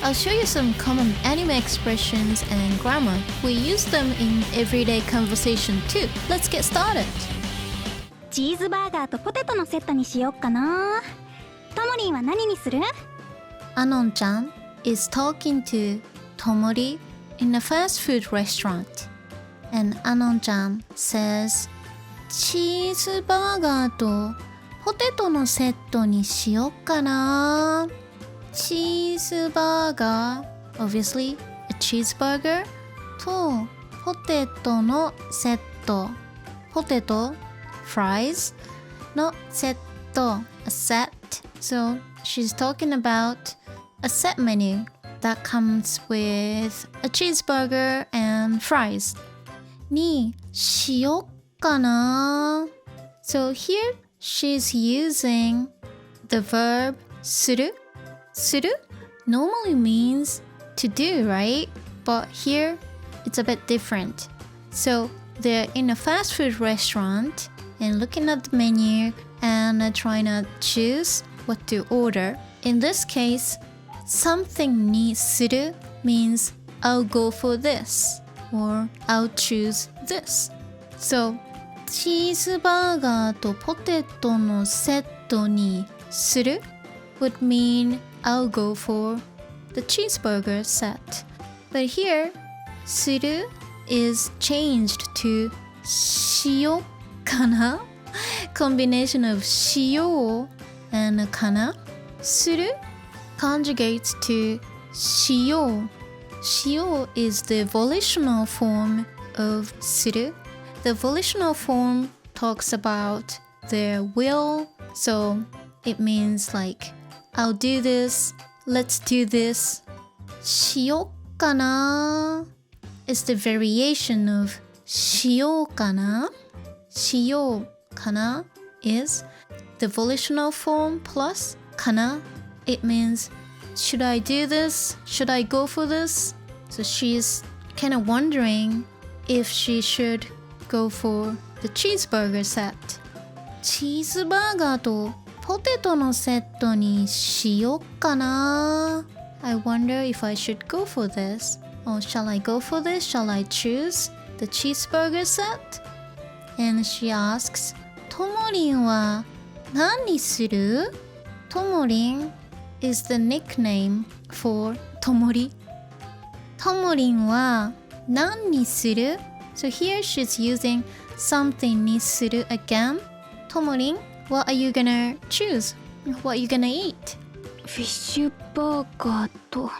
I'll show you some common anime expressions and grammar. We use them in everyday conversation too. Let's get started. チーズバーガーとポテトのセットにしよっかな。ともりんは何にする？ Anon-chan is talking to Tomori in a fast food restaurant. And Anon-chan says, チーズバーガーとポテトのセットにしよっかな。チーズバーガー obviously a cheeseburger とポテトのセットポテト fries のセット a set so she's talking about a set menu that comes with a cheeseburger and fries にしよっかな so here she's using the verb するSuru normally means to do, right? But here, it's a bit different. So, they're in a fast food restaurant and looking at the menu and trying to choose what to order. In this case, something ni suru means I'll go for this or I'll choose this. So, チーズバーガーとポテトのセットにする would mean I'll go for the cheeseburger set. But here, suru is changed to しようかな combination of しよう and かな suru conjugates to しよう しよう is the volitional form of suru. The volitional form talks about their will, so it means like I'll do this, let's do this. しよっかな is the variation of しようかなしようかな is the volitional form plus かな It means should I do this? Should I go for this? So she's kind of wondering if she should go for the cheeseburger set. チーズバーガーとポテトのセットにしよっかな I wonder if I should go for this. Or shall I go for this? Shall I choose the cheeseburger set? And she asks, ともりんは何にする？ともりん is the nickname for ともり。ともりんは何にする？ So here she's using something にする again. ともりんWhat are you gonna choose? What are you gonna eat? フィッシュバーガーと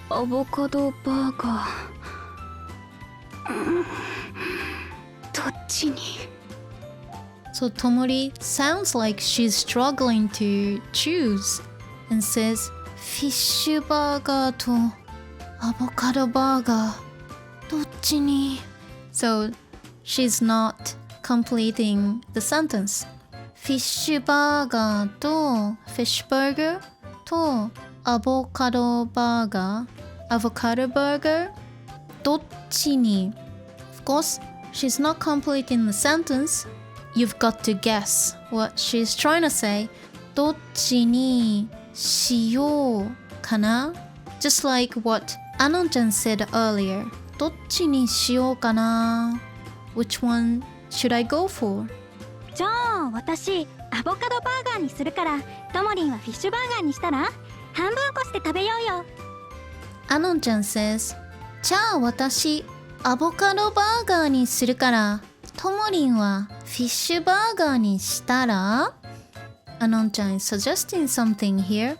アボカドバーガー。どっちに？ So Tomori sounds like she's struggling to choose and says フィッシュバーガーとアボカドバーガー。どっちに？ So she's not completing the sentence.フィッシュバーガーとフィッシュバーガーとアボカドバーガーアボカドバーガーどっちに Of course, she's not completing the sentence. You've got to guess what she's trying to say. どっちにしようかな Just like what Anon-chan said earlier. どっちにしようかな Which one should I go for?じゃあ私アボカドバーガーにするからともりんはフィッシュバーガーにしたら半分こして食べようよ。Anon-chan says じゃあ私アボカドバーガーにするからともりんはフィッシュバーガーにしたら Anon-chan is suggesting something here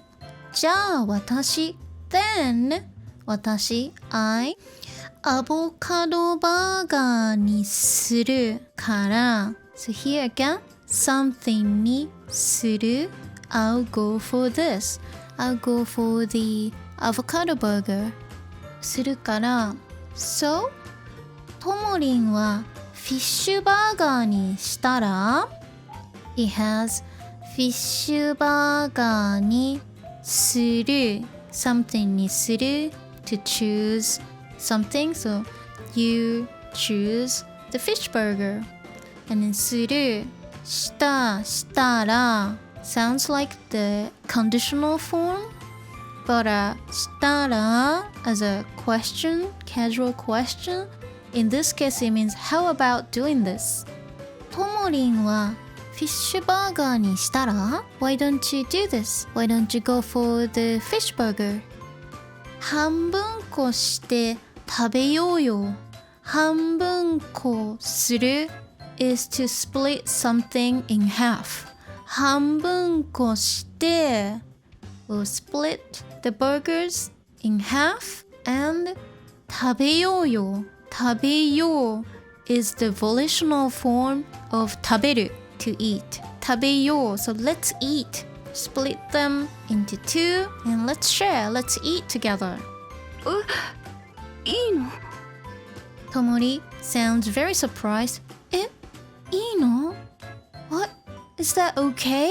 じゃあ私 then 私 I アボカドバーガーにするから So here again, something にする I'll go for this. I'll go for the avocado burger. するから So, ともりんはフィッシュバーガーにしたら It has フィッシュバーガーにする something にする to choose something. So, you choose the fish burger. And then するしたら sounds like the conditional form But したら as a question, casual question. In this case, it means how about doing this? ともりんはフィッシュバーガーにしたら Why don't you do this? Why don't you go for the fish burger? 半分こして食べようよ。半分こする is to split something in half. 半分こして we'll split the burgers in half and 食べようよ。食べよう is the volitional form of 食べる to eat. 食べよう so let's eat. Split them into two and let's share. Let's eat together. いいのTomori sounds very surprised. いいの What? Is that okay?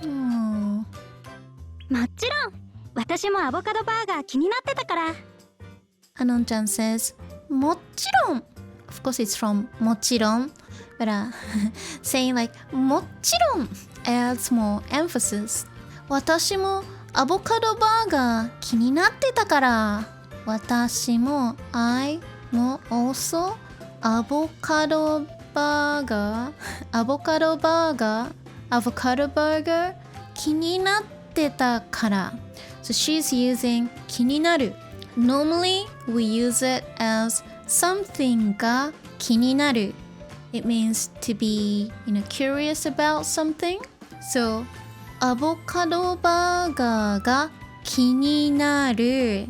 もちろん私もアボカドバーガー気になってたから。Anon-chan says, もちろん Of course it's from もちろん But saying like もちろん adds more emphasis. 私もアボカドバーガー気になってたから。私も I も also アボカドバーガーアボカドバーガー気になってたから。So she's using 気になる。Normally we use it as something が気になる。It means to be, curious about something. So アボカドバーガーが気になる。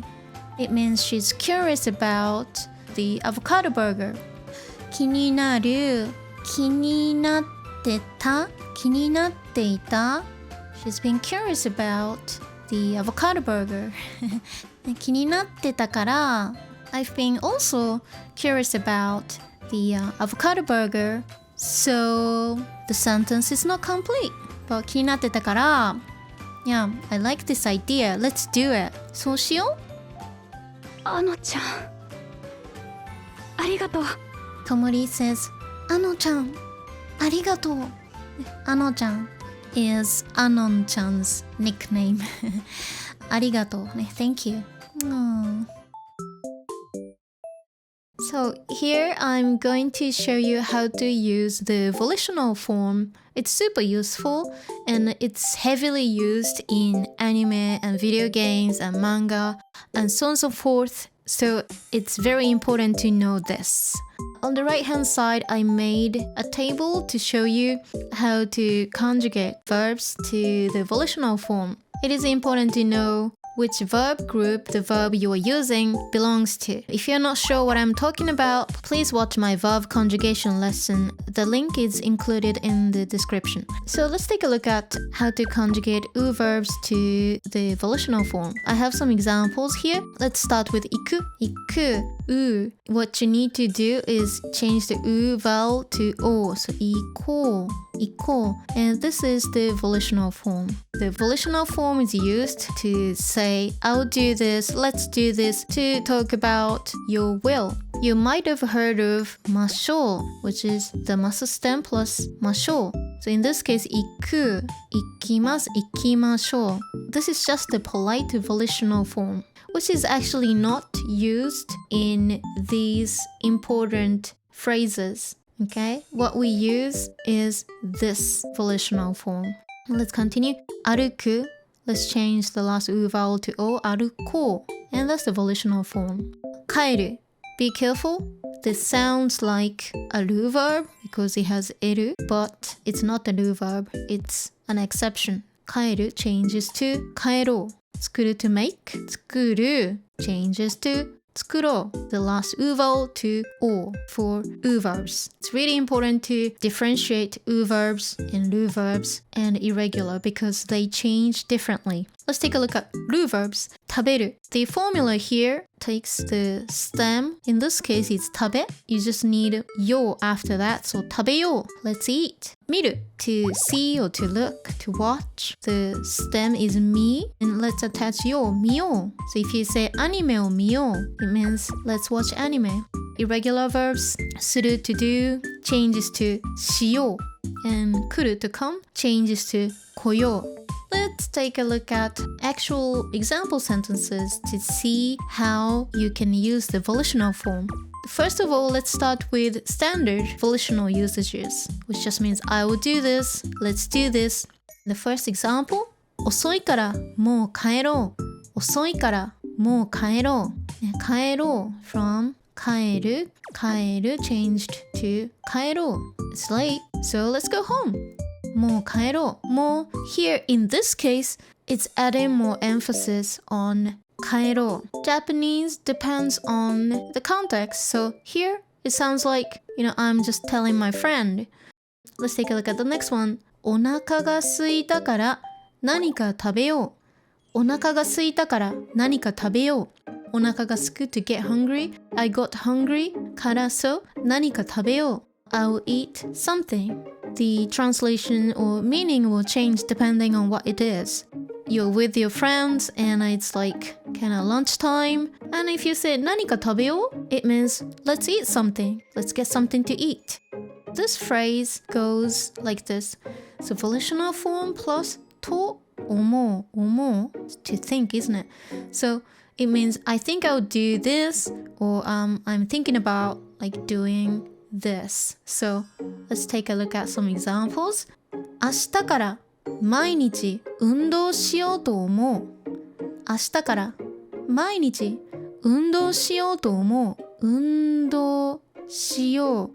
It means she's curious about the avocado burger. 気になる、気になってた、気になっていた。She's been curious about the avocado burger. 気になってたから、I've been also curious about the avocado burger. So the sentence is not complete. But 気になってたから、Yeah, I like this idea. Let's do it. そうしよう。あのちゃんありがとう。Tomori says, あのちゃんありがとう。あのちゃん is Anon-chan's nickname. ありがとうね。Thank you. So here I'm going to show you how to use the volitional form. It's super useful and it's heavily used in anime and video games and manga and so on and so forth. So it's very important to know this. On the right hand side, I made a table to show you how to conjugate verbs to the volitional form. It is important to know which verb group the verb you are using belongs to. If you're not sure what I'm talking about, please watch my verb conjugation lesson. The link is included in the description. So let's take a look at how to conjugate u verbs to the volitional form. I have some examples here. Let's start with iku. Iku, u. What you need to do is change the u vowel to o. So iko, iko. And this is the volitional form. The volitional form is used to say, I'll do this, let's do this, to talk about your will. You might have heard of ましょう, which is the ます stem plus ましょう. So in this case, 行く, 行きます, 行きましょう. This is just the polite volitional form, which is actually not used in these important phrases. Okay? What we use is this volitional form. Let's continue. 歩く. Let's change the last u vowel to o. 歩こう. And that's the volitional form. 帰る. Be careful. This sounds like a ru verb because it has eru, but it's not a ru verb. It's an exception. 帰る changes to 帰ろう. 作る to make. 作る changes to 作ろう. The last u vowel to o for u verbs. It's really important to differentiate u verbs and ru verbs and irregular because they change differently. Let's take a look at ru verbs. 食べる. The formula here takes the stem. In this case, it's 食べ. You just need よ after that. So 食べよう. Let's eat. 見る. To see or to look, to watch. The stem is 見. And let's attach よ. 見よう. So if you say アニメを見よう, it means let's watch anime. Irregular verbs. する to do changes to しよう. And 来る to come changes to 来よう. let's take a look at actual example sentences to see how you can use the volitional form. First of all, let's start with standard volitional usages, which just means I will do this, let's do this. The first example, 遅いからもう帰ろう。遅いからもう帰ろう。帰ろう from 帰る changed to 帰ろう。It's late, so let's go home. もう帰ろう。もう here in this case, it's adding more emphasis on 帰ろう。Japanese depends on the context, so here it sounds like, I'm just telling my friend. Let's take a look at the next one. お腹が空いたから何か食べよう。お腹が空いたから何か食べよう。お腹が空く to get hungry. I got hungry から so 何か食べよう。I'll eat something. The translation or meaning will change depending on what it is. You're with your friends and it's like kind of lunchtime. And if you say 何か食べよう, it means let's eat something. Let's get something to eat. This phrase goes like this. So volitional form plus と思う to think, isn't it? So it means I think I'll do this or I'm thinking about like doing this. So let's take a look at some examples. 明日から毎日運動しようと思う。明日から毎日運動しようと思う。運動しよ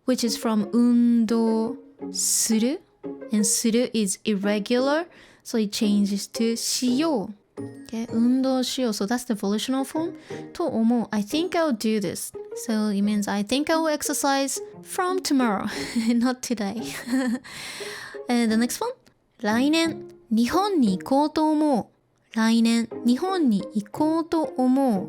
う which is from 運動する and する is irregular, so it changes to しよう。Okay, 運動しよう so that's the volitional form と思う I think I'll do this, so it means I think I will exercise from tomorrow not today and the next one 来年日本に行こうと思う来年日本に行こうと思う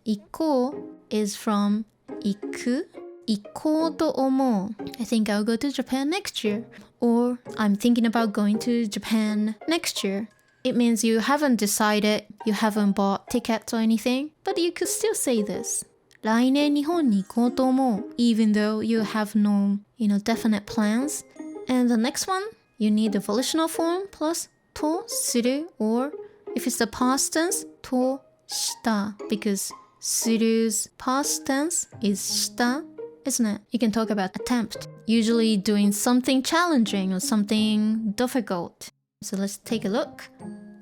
行こう is from 行く行こうと思う I think I'll go to Japan next year or I'm thinking about going to Japan next year. It means you haven't decided, you haven't bought tickets or anything, but you could still say this. 来年日本に行こうと思う even though you have no, definite plans. And the next one, you need the volitional form plus とする or if it's the past tense, とした because すru's past tense is した isn't it? You can talk about attempt, usually doing something challenging or something difficult. So let's take a look.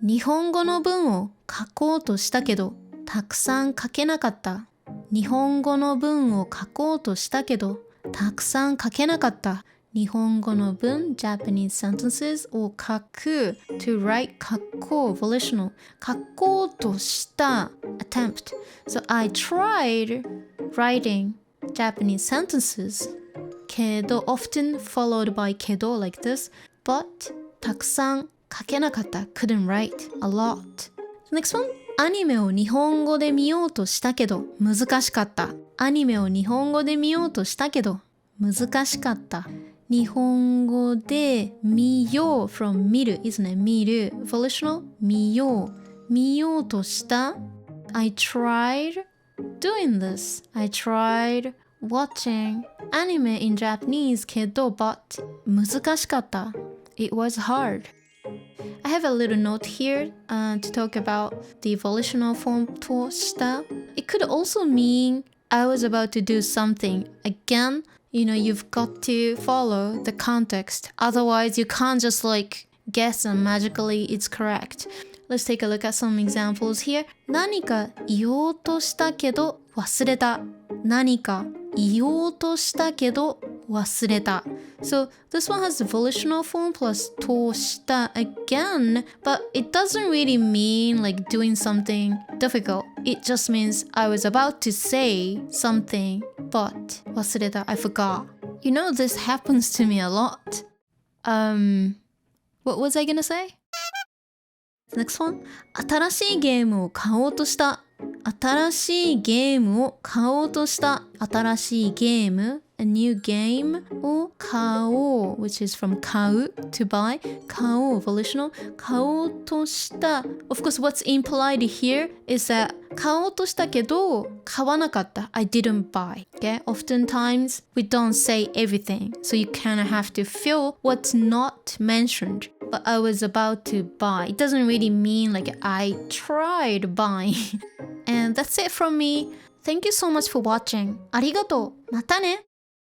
日本語の文を書こうとしたけど、たくさん書けなかった。日本語の文を書こうとしたけど、たくさん書けなかった。日本語の文 Japanese sentences を書く to write 書こう volitional 書こうとした attempt. So I tried writing Japanese sentences けど often followed by けど like this but たくさん書けなかった couldn't write a lot. Next one アニメを日本語で見ようとしたけど難しかったアニメを日本語で見ようとしたけど難しかった日本語で見よう from 見る isn't it? 見る volitional 見ようとした I tried doing this. I tried watching anime in Japanese けど but 難しかった It was hard. I have a little note here to talk about the volitional form とした It could also mean I was about to do something. Again, you've got to follow the context. Otherwise, you can't just guess and magically it's correct. Let's take a look at some examples here. 何か言おうとしたけど忘れた。何か言おうとしたけど忘れた。So this one has the volitional form plus とした again, but it doesn't really mean doing something difficult. It just means I was about to say something, but 忘れた. I forgot. This happens to me a lot. What was I gonna say? Next one. 新しいゲームを買おうとした。新しいゲームを買おうとした。新しいゲーム a new game を買おう which is from 買う to buy 買おう volitional 買おうとした Of course what's implied here is that 買おうとしたけど買わなかった I didn't buy. Okay? Oftentimes we don't say everything, so you kind of have to feel what's not mentioned. but I was about to buy. It doesn't really mean like I tried buying. And that's it from me. Thank you so much for watching. ありがとう。またね。